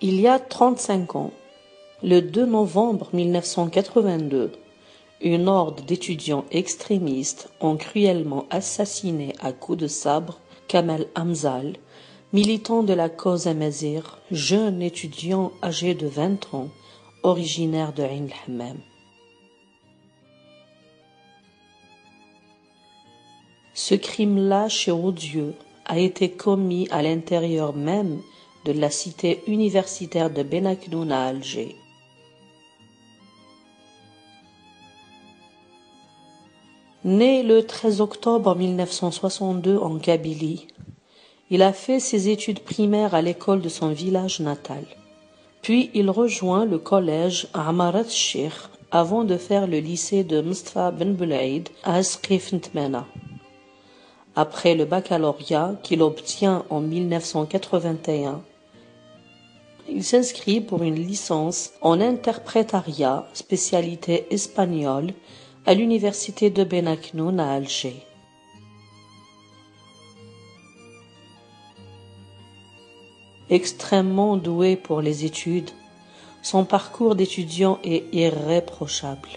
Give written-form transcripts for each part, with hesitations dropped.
Il y a 35 ans, le 2 novembre 1982, une horde d'étudiants extrémistes ont cruellement assassiné à coups de sabre Kamel Hamzal, militant de la cause amazigh, jeune étudiant âgé de 20 ans, originaire de Ain el-Hammam. Ce crime lâche et odieux a été commis à l'intérieur même de la cité universitaire de Benaknoun à Alger. Né le 13 octobre 1962 en Kabylie, il a fait ses études primaires à l'école de son village natal. Puis il rejoint le collège à Amarat Sheikh avant de faire le lycée de Mustafa Ben Boulaïd à Asqif Ntmana. Après le baccalauréat qu'il obtient en 1981, il s'inscrit pour une licence en interprétariat, spécialité espagnole, à l'université de Benaknoun à Alger. Extrêmement doué pour les études, son parcours d'étudiant est irréprochable.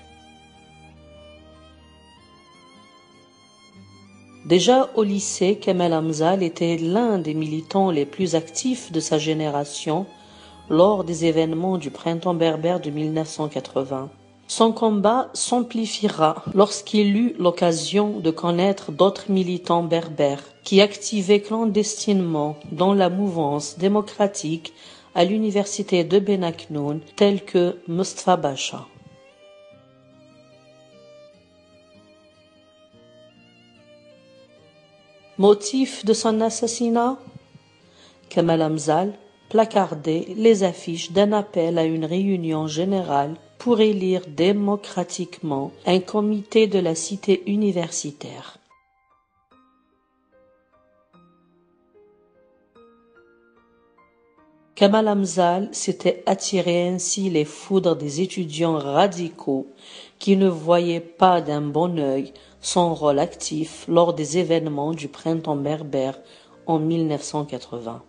Déjà au lycée, Kamel Hamzal était l'un des militants les plus actifs de sa génération lors des événements du printemps berbère de 1980. Son combat s'amplifiera lorsqu'il eut l'occasion de connaître d'autres militants berbères qui activaient clandestinement dans la mouvance démocratique à l'université de Benaknoun, tels que Mustafa Bacha. Motif de son assassinat? Kamel Hamzal placardait les affiches d'un appel à une réunion générale pour élire démocratiquement un comité de la cité universitaire. Kamel Hamzal s'était attiré ainsi les foudres des étudiants radicaux qui ne voyaient pas d'un bon œil son rôle actif lors des événements du printemps berbère en 1980.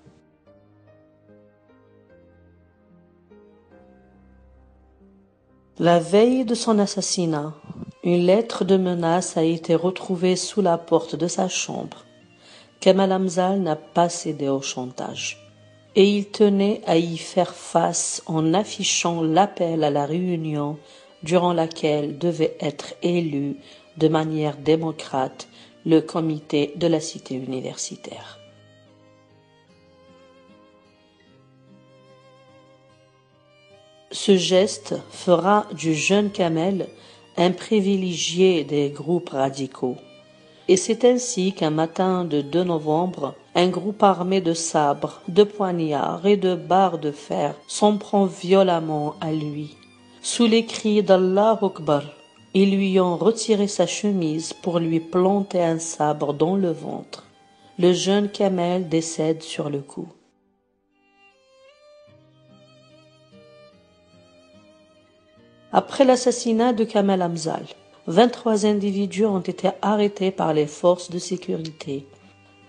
La veille de son assassinat, une lettre de menace a été retrouvée sous la porte de sa chambre. Kamel Hamzal n'a pas cédé au chantage. Et il tenait à y faire face en affichant l'appel à la réunion durant laquelle devait être élu de manière démocrate le comité de la cité universitaire. Ce geste fera du jeune Kamel un privilégié des groupes radicaux. Et c'est ainsi qu'un matin de 2 novembre, un groupe armé de sabres, de poignards et de barres de fer s'en prend violemment à lui. Sous les cris d'Allah Akbar, ils lui ont retiré sa chemise pour lui planter un sabre dans le ventre. Le jeune Kamel décède sur le coup. Après l'assassinat de Kamel Hamzal, 23 individus ont été arrêtés par les forces de sécurité.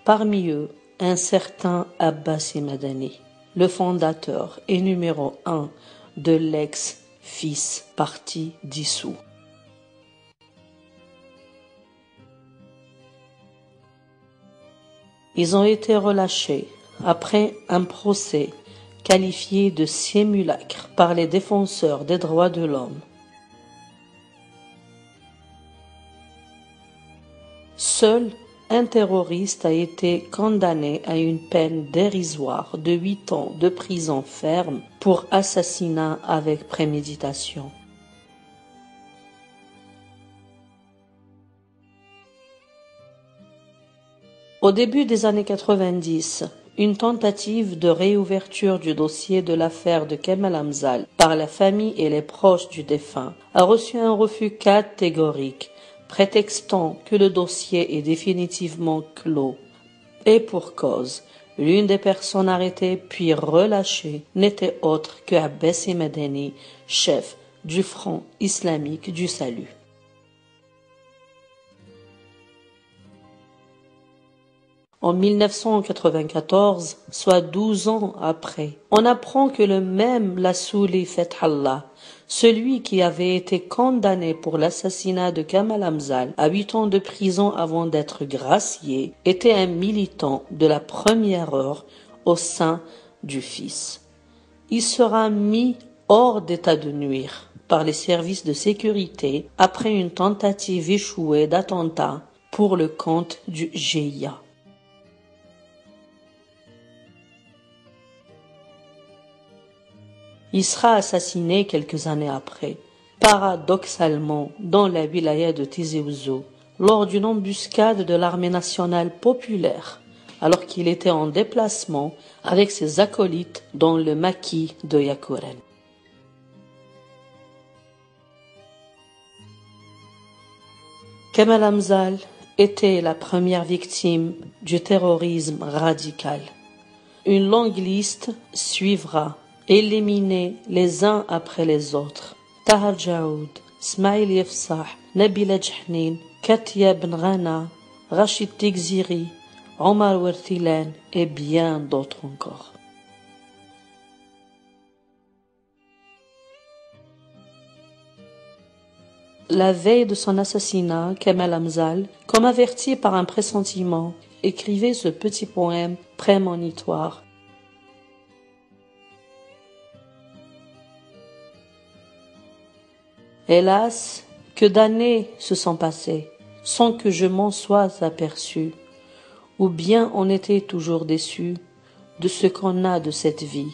Parmi eux, un certain Abbasi Madani, le fondateur et numéro 1 de l'ex-FIS parti dissous. Ils ont été relâchés après un procès qualifié de simulacre par les défenseurs des droits de l'homme. Seul un terroriste a été condamné à une peine dérisoire de 8 ans de prison ferme pour assassinat avec préméditation. Au début des années 90, une tentative de réouverture du dossier de l'affaire de Kamel Hamzal par la famille et les proches du défunt a reçu un refus catégorique, prétextant que le dossier est définitivement clos. Et pour cause, l'une des personnes arrêtées puis relâchées n'était autre que Abbasi Madani, chef du Front islamique du Salut. En 1994, soit 12 ans après, on apprend que le même Lassouli Fethallah, celui qui avait été condamné pour l'assassinat de Kamal Amzal à 8 ans de prison avant d'être gracié, était un militant de la première heure au sein du FIS. Il sera mis hors d'état de nuire par les services de sécurité après une tentative échouée d'attentat pour le compte du GIA. Il sera assassiné quelques années après, paradoxalement dans la wilaya de Tizi Ouzou, lors d'une embuscade de l'armée nationale populaire, alors qu'il était en déplacement avec ses acolytes dans le maquis de Yakouren. Kamal Amzal était la première victime du terrorisme radical. Une longue liste suivra, éliminés les uns après les autres. Tahar Jaoud, Smaïl Yefsah, Nabila Djahnin, Katia Ben Rana, Rachid Tigziri, Omar Wertilan et bien d'autres encore. La veille de son assassinat, Kamal Amzal, comme averti par un pressentiment, écrivait ce petit poème prémonitoire. Hélas, que d'années se sont passées, sans que je m'en sois aperçu, ou bien on était toujours déçu de ce qu'on a de cette vie.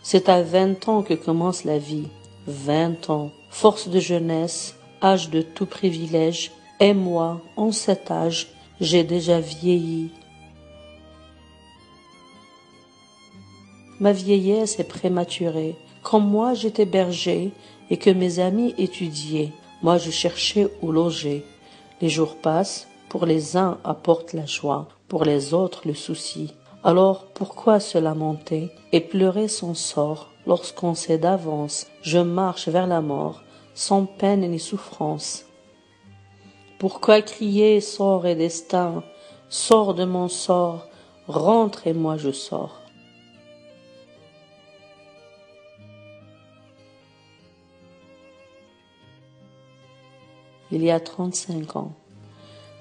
C'est à 20 ans que commence la vie, 20 ans, force de jeunesse, âge de tout privilège, et moi, en cet âge, j'ai déjà vieilli. Ma vieillesse est prématurée. Comme moi j'étais berger et que mes amis étudiaient, moi je cherchais où loger. Les jours passent, pour les uns apportent la joie, pour les autres le souci. Alors pourquoi se lamenter et pleurer son sort lorsqu'on sait d'avance je marche vers la mort sans peine ni souffrance? Pourquoi crier sort et destin, sors de mon sort, rentre et moi je sors? Il y a 35 ans,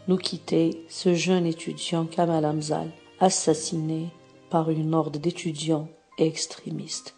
nous quittait ce jeune étudiant Kamal Amzal, assassiné par une horde d'étudiants extrémistes.